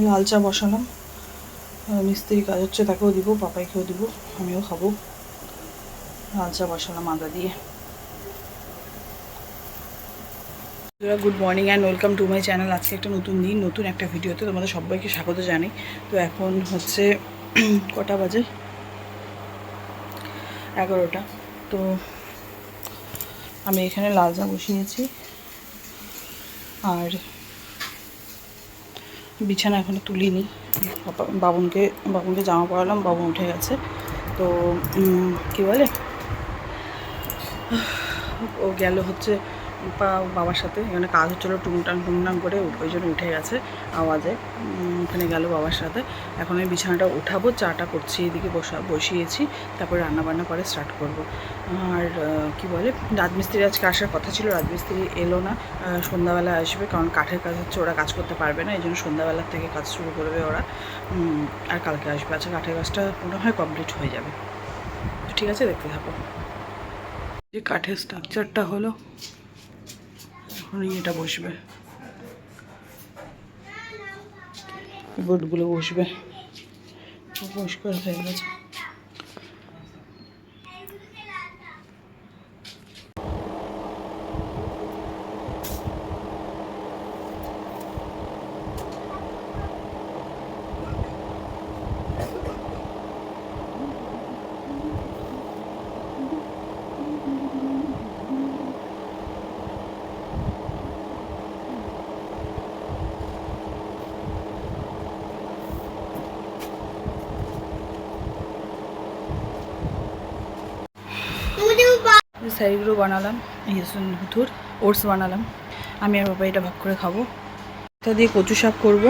লাল চা বসালাম, মিস্ত্রি কাজ হচ্ছে, তাকেও দিব, পাপাইকেও দিব, আমিও খাবো। লাল চা বসালাম আদা দিয়ে। Good morning and welcome to my channel. আজকে একটা নতুন দিন, নতুন একটা ভিডিওতে তোমাদের সবাইকে স্বাগত জানাই। তো এখন হচ্ছে কটা বাজে, 11টা। তো আমি এখানে লাল চা বসিয়েছি, আর বিছানা এখনো তুলিনি। বাবুনকে জামা পরালাম, বাবুন উঠে গেছে। তো কী বলে, ও গেল হচ্ছে বাবার সাথে, এখানে কাজ হচ্ছিলো, টুংটাং করে ওই জন্য উঠে গেছে আওয়াজে। ওখানে গেল বাবার সাথে। এখন আমি বিছানাটা উঠাবো, চাটা করছি, এদিকে বসিয়েছি, তারপরে রান্নাবান্না করে স্টার্ট করব। আর কি বলে, রাজমিস্ত্রি আজকে আসার কথা ছিল, রাজমিস্ত্রি এলো না, সন্ধ্যাবেলা আসবে, কারণ কাঠের কাজ হচ্ছে, ওরা কাজ করতে পারবে না, এই জন্য সন্ধ্যাবেলার থেকে কাজ শুরু করবে ওরা। আর কালকে আসবে। আচ্ছা, কাঠের কাজটা মনে হয় কমপ্লিট হয়ে যাবে। ঠিক আছে, দেখতে থাকো। যে কাঠের স্ট্রাকচারটা হলো, এখন এটা বসবে, বোর্ডগুলো বসবে, পরিষ্কার হয়ে গেছে। সাইডগুলো বানালাম, ধুর ওটস বানালাম, আমি আর বাবা এটা ভাগ করে খাবো। এটা দিয়ে কচু শাক করবো,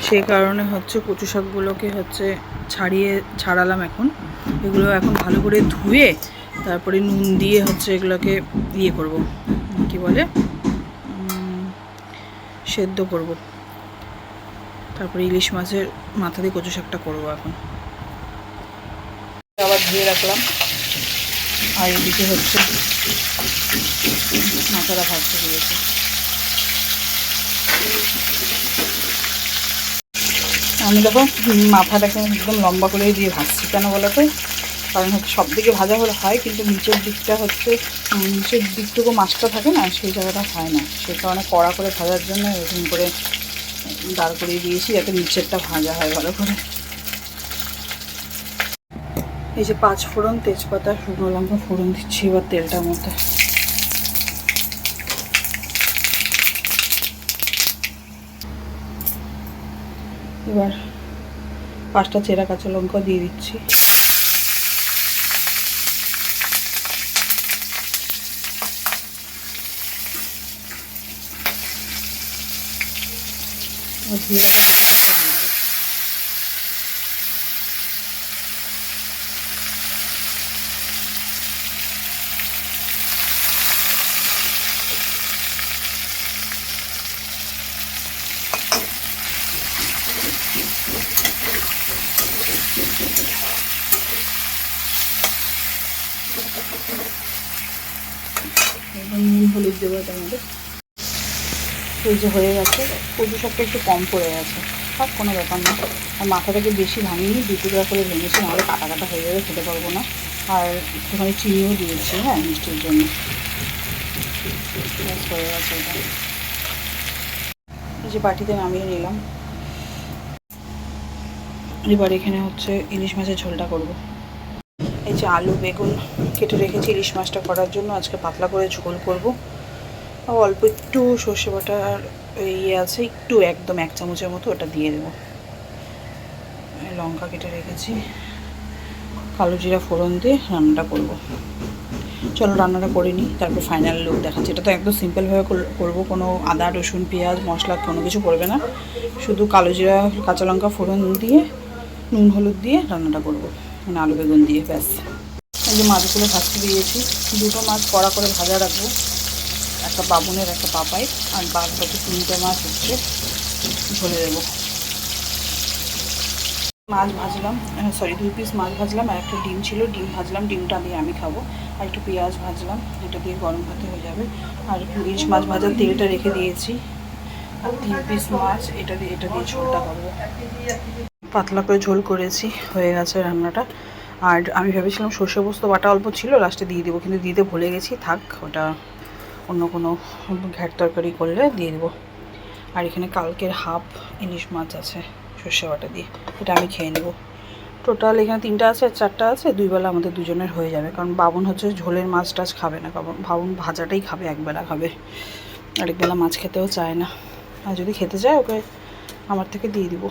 সেই কারণে হচ্ছে কচু শাকগুলোকে হচ্ছে ছাড়ালাম এখন। এগুলো এখন ভালো করে ধুয়ে তারপরে নুন দিয়ে হচ্ছে এগুলোকে ইয়ে করব, কি বলে, সেদ্ধ করব। তারপরে ইলিশ মাছের মাথা দিয়ে কচু শাকটা করবো এখন। আবার ধুয়ে রাখলাম, আর এদিকে হচ্ছে মাথাটা ভাজতে দিয়েছে। আমি দেখো মাথাটাকে একদম লম্বা করে দিয়ে ভাজছি, কেন বলো তো, কারণ হচ্ছে সব দিকে ভাজা হলে হয়, কিন্তু নিচের দিকটা হচ্ছে, নিচের দিকটুকু মাছটা থাকে না, সেই জায়গাটা হয় না, সেই কারণে কড়া করে ভাজার জন্য এরকম করে দাঁড় করিয়ে দিয়েছি, যাতে নিচেরটা ভাজা হয় ভালো করে। এই যে 5 ফোড়ন, তেজপাতা, শুকনো লঙ্কা ফোড়ন দিচ্ছি এবার তেলটার মধ্যে। এবার 5টা চেরা কাঁচা লঙ্কা দিয়ে দিচ্ছি। ধুয়ে রাখা কচু শাকটা দিয়ে দেবো। নুন হলুদ দেবো এটার মধ্যে। এই যে হয়ে গেছে, কচু শাকটা একটু কম পড়ে গেছে, সব কোনো ব্যাপার না। আর মাথাটাকে বেশি ভাঙিনি, 2 টুকরা করে ভেঙেছি, নাহলে কাটা কাটা হয়ে যাবে, খেতে পারবো না। আর একটুখানি চিনিও দিয়েছি, হ্যাঁ, মিষ্টির জন্য। হয়ে গেছে এটা। এই যে বাটিতে নামিয়ে নিলাম। এবার এখানে হচ্ছে ইলিশ মাছের ঝোলটা করব। এই যে আলু বেগুন কেটে রেখেছি ইলিশ মাছটা করার জন্য, আজকে পাতলা করে ঝোল করব। অল্প একটু সর্ষে বাটার ইয়ে আছে, একটু একদম 1 চামচের মতো, ওটা দিয়ে দেবো। লঙ্কা কেটে রেখেছি, কালো জিরা ফোড়ন দিয়ে রান্নাটা করব। চলো রান্নাটা করে নিই, তারপর ফাইনাল লুক দেখাচ্ছি। এটা তো একদম সিম্পলভাবে করবো, কোনো আদা রসুন পেঁয়াজ মশলা কোনো কিছু করবে না, শুধু কালো জিরা কাঁচা লঙ্কা ফোড়ন দিয়ে নুন হলুদ দিয়ে রান্নাটা করবো, মানে আলু বেগুন দিয়ে, ব্যাস। এই যে মাছগুলো ভাজতে দিয়েছি, 2টো মাছ কড়া করে ভাজা রাখবো, একটা বাবুনের একটা পাপাই, আর বাদ বাকি 3টে মাছ হচ্ছে ঝোলে দেবো। মাছ ভাজলাম, 2 পিস মাছ ভাজলাম, আর একটা ডিম ছিল, ডিম ভাজলাম, ডিমটা দিয়ে আমি খাবো। আর একটু পেঁয়াজ ভাজলাম, এটা দিয়ে গরম ভাতে হয়ে যাবে। আর ইলিশ মাছ ভাজার তেলটা রেখে দিয়েছি, আর 3 পিস মাছ, এটা দিয়ে ঝোলটা করবো। পাতলা করে ঝোল করেছি, হয়ে গেছে রান্নাটা। আর আমি ভেবেছিলাম সর্ষে পোস্ত বাটা অল্প ছিল, লাস্টে দিয়ে দেবো, কিন্তু দিতে ভুলে গেছি। থাক, ওটা অন্য কোনো ঘ্যাট তরকারি করলে দিয়ে দেবো। আর এখানে কালকের হাফ ইলিশ মাছ আছে সর্ষে বাটা দিয়ে, এটা আমি খেয়ে নেবো। টোটাল এখানে 3টা আছে আর 4টা আছে, 2 বেলা আমাদের দুজনের হয়ে যাবে। কারণ বাবন হচ্ছে ঝোলের মাছ টাছ খাবে না, কারণ বাবন ভাজাটাই খাবে, একবেলা খাবে, আরেকবেলা মাছ খেতেও চায় না। আর যদি খেতে চায় ওকে আমার থেকে দিয়ে দিব,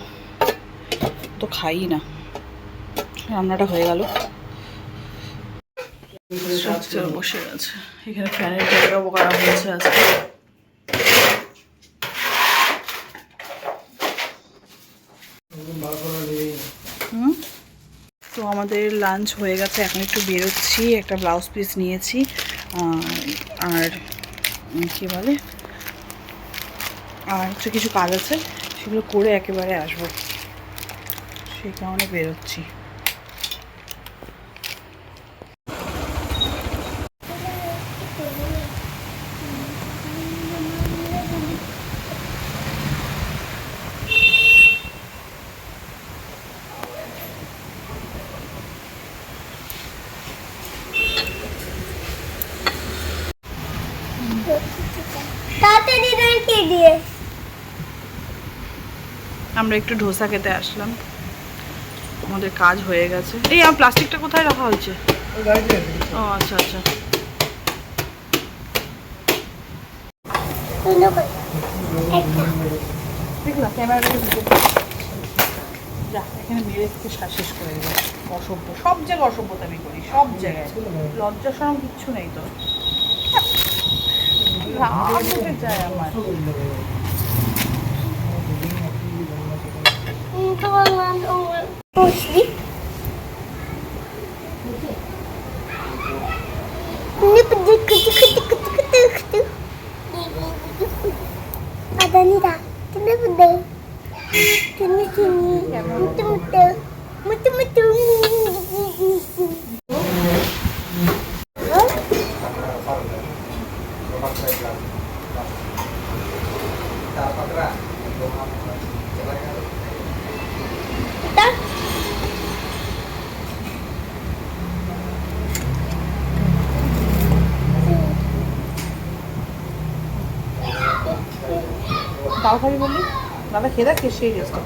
তো খাই না। রান্নাটা হয়ে গেল, বসে গেছে। এখানে ফ্যানের জায়গাও করা হয়েছে আজকে। তো আমাদের লাঞ্চ হয়ে গেছে, এখন একটু বেরোচ্ছি, একটা ব্লাউজ পিস নিয়েছি, আর কী বলে, আর কিছু কাজ আছে, সেগুলো করে একেবারে আসবো, সেই কারণে বেরোচ্ছি। আমরা একটু ধোসা খেতে আসলাম, আমাদের কাজ হয়ে গেছে। এই আমার প্লাস্টিকটা কোথায় রাখা হয়েছে? ও আচ্ছা আচ্ছা। দেখলাম ক্যামেরাটাকে যা, এখানে মেরে থেকে শেষ করে দেবো। অসভ্য, সব জায়গায় অসভ্যতামি করি, সব জায়গায়। লজ্জা শরম কিচ্ছু নেই তো, রাগ উঠে যায় আমার। Adanida, kenapa deh? Sini sini, mutu mutu, mutu mutu. তাও খাবি বললি? দাদা খেয়ে দেখ, সেই রেস্টটা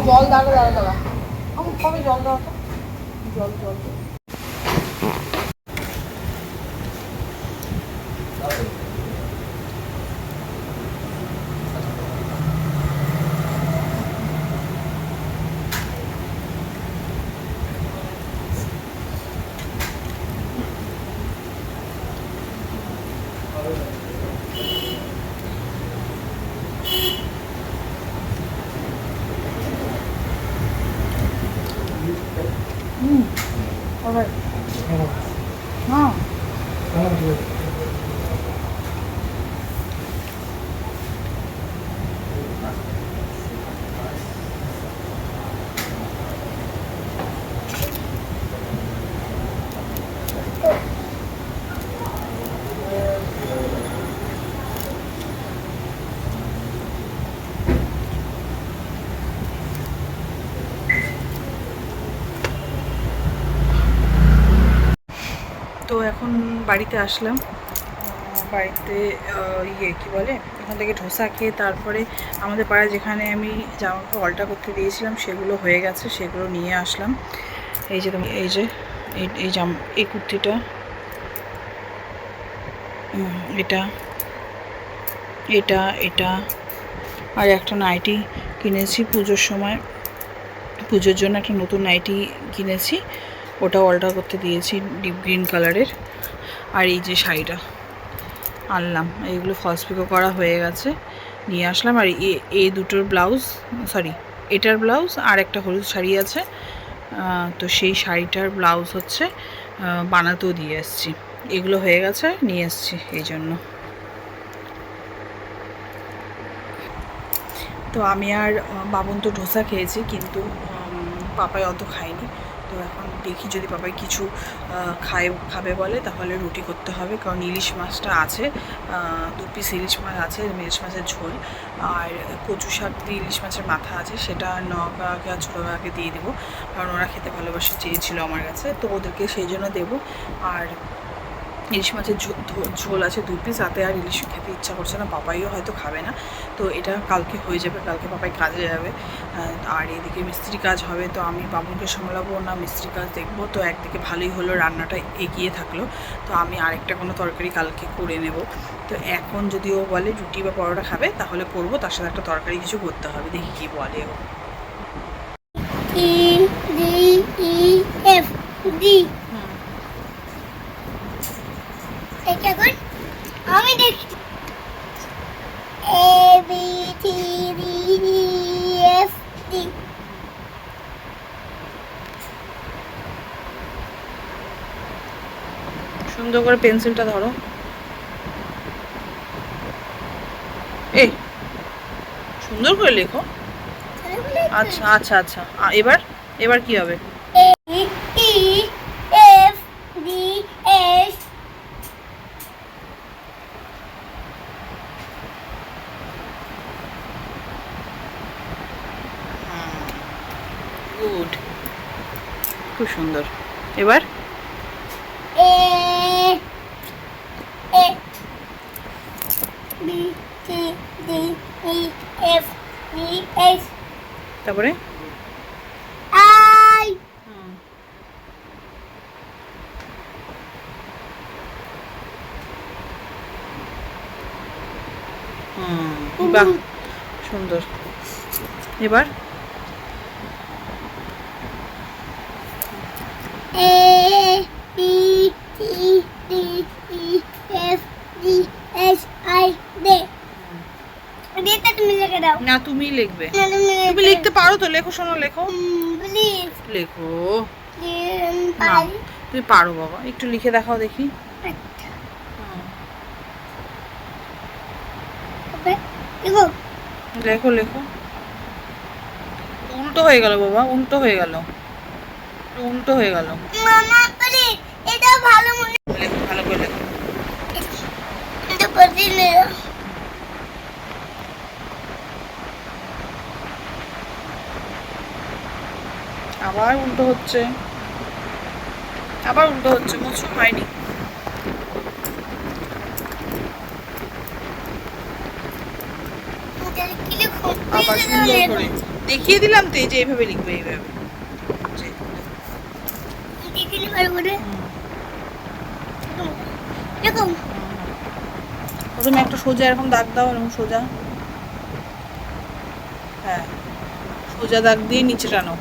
জল দাঁড়া দাঁড়া দাঁড়া, আমার কবে জল দাও তো, জল জল। Alright. No. তো এখন বাড়িতে আসলাম, বাড়িতে কী বলে, এখান থেকে ধোসা খেয়ে তারপরে আমাদের পাড়ায় যেখানে আমি জামা কাপড় অল্টা করতে দিয়েছিলাম সেগুলো হয়ে গেছে, সেগুলো নিয়ে আসলাম। এই যে এই কুর্তিটা, এটা এটা এটা আর একটা নাইটি কিনেছি পুজোর সময়, পুজোর জন্য একটা নতুন নাইটি কিনেছি, ওটাও অল্টার করতে দিয়েছি, ডিপ গ্রিন কালারের। আর এই যে শাড়িটা আনলাম, এইগুলো ফলস পিকো করা হয়ে গেছে, নিয়ে আসলাম। আর এই দুটোর ব্লাউজ, সরি এটার ব্লাউজ আর একটা হলুদ শাড়ি আছে, তো সেই শাড়িটার ব্লাউজ হচ্ছে বানাতেও দিয়ে এসেছি। এগুলো হয়ে গেছে, নিয়ে এসেছি এই জন্য। তো আমি আর বাবন তো ধোসা খেয়েছি, কিন্তু পাপাই অত খায়নি। তো এখন দেখি যদি বাবাই কিছু খাবে বলে তাহলে রুটি করতে হবে, কারণ ইলিশ মাছটা আছে, 2 পিস ইলিশ মাছ আছে, ইলিশ মাছের ঝোল, আর কচু শাক দিয়ে ইলিশ মাছের মাথা আছে, সেটা নকাকে আর ছোটো কাকে দিয়ে দেবো, কারণ ওরা খেতে ভালোবাসে চেয়েছিল আমার কাছে, তো ওদেরকে সেই জন্য দেবো। আর ইলিশ মাছের ঝোল আছে 2 পিস, তাতে আর ইলিশ খেতে ইচ্ছা করছে না, বাবাইও হয়তো খাবে না, তো এটা কালকে হয়ে যাবে, কালকে বাবাই কাজে যাবে। আর এদিকে মিস্ত্রি কাজ হবে, তো আমি বাবুকে সামলাবো না মিস্ত্রি কাজ দেখবো, তো একদিকে ভালোই হলো রান্নাটা এগিয়ে থাকলো, তো আমি আরেকটা কোনো তরকারি কালকে করে নেব। তো এখন যদি ও বলে রুটি বা পরোটা খাবে তাহলে করবো, তার সাথে একটা তরকারি কিছু করতে হবে, দেখি কী বলে ও। E D E F D এটা কোন আমি দেখি A B C D E F D সুন্দর করে পেন্সিলটা ধরো, এই সুন্দর করে লেখো। আচ্ছা আচ্ছা আচ্ছা, এবার এবার কি হবে? A E F D S good, খুব সুন্দর। এবার A A B C D E F D S তারপরে I বাহ সুন্দর। এবার A B C D E F D S I D এটা তুমি লিখে দাও না তুমি লিখবে, না তুমি লিখতে পারো তো, লেখো, শোনো লেখো, প্লিজ লেখো। না পারি তুমি পারো বাবা, একটু লিখে দেখাও দেখি। দেখো লেখো লেখো, উল্টো হয়ে গেল বাবা, উল্টো হয়ে গেল, উল্টো হয়ে গেল, মামা প্লিজ এটা ভালো মনে লেখো ভালো করে লেখো। এটা পড়িলে আবার উল্টো হচ্ছে, আবার উল্টো হচ্ছে, মুছো হয়নি। কি লিখো আবার সুন্দর করে দেখিয়ে দিলাম তো, এই যে এইভাবে লিখবে, এইভাবে দেখিনি ভালো করে দেখো প্রথমে একটা সোজা এরকম দাগ দাও, এরকম সোজা, হ্যাঁ সোজা দাগ দিয়ে নিচে টানো,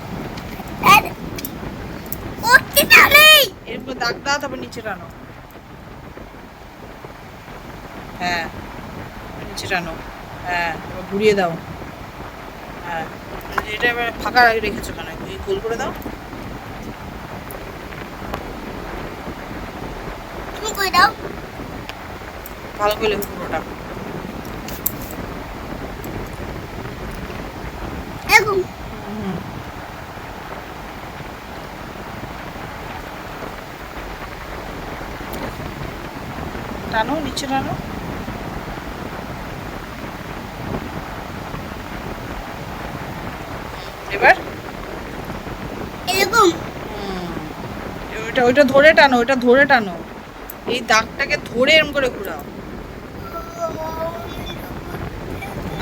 করতে পারি এরপর দাগ দাও, তারপর নিচে টানো, হ্যাঁ নিচে টানো, হ্যাঁ এবার ঘুরিয়ে দাও, হ্যাঁ এটা এবার ফাঁকা রেখেছো কেন, এই গোল করে দাও, তুমি কই দাও ভালো করে লেখো পুরোটা। এরকম টানো, নিচে টানো, এবার এরকম ওইটা ওইটা ধরে টানো, ওইটা ধরে টানো, এই দাগটাকে ধরে এরকম করে ঘোরাও।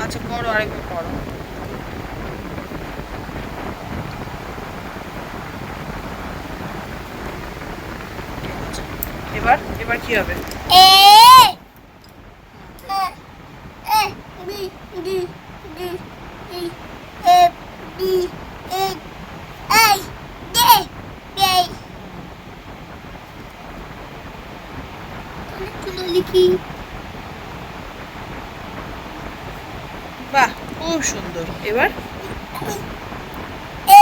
আচ্ছা করো, আরেকবার করো, এবার এবার কি হবে? A A B D D E F D H I J K চলো লিখি বাহ খুব সুন্দর। এবার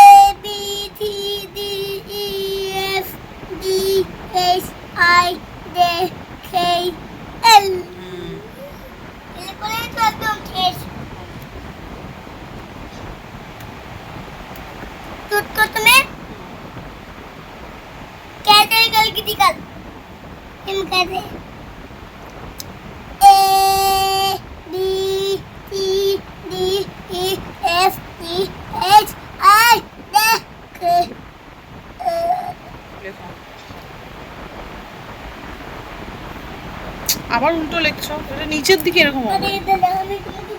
A B C D E F D H I J K L এরপরে তো একদম শেষ তুত তুমি আছে A B C D E F G H I J K লেখো। আবার উল্টো লিখছো, এটা নিচের দিকে এরকম হবে। আরে এটা আমি তোমাকে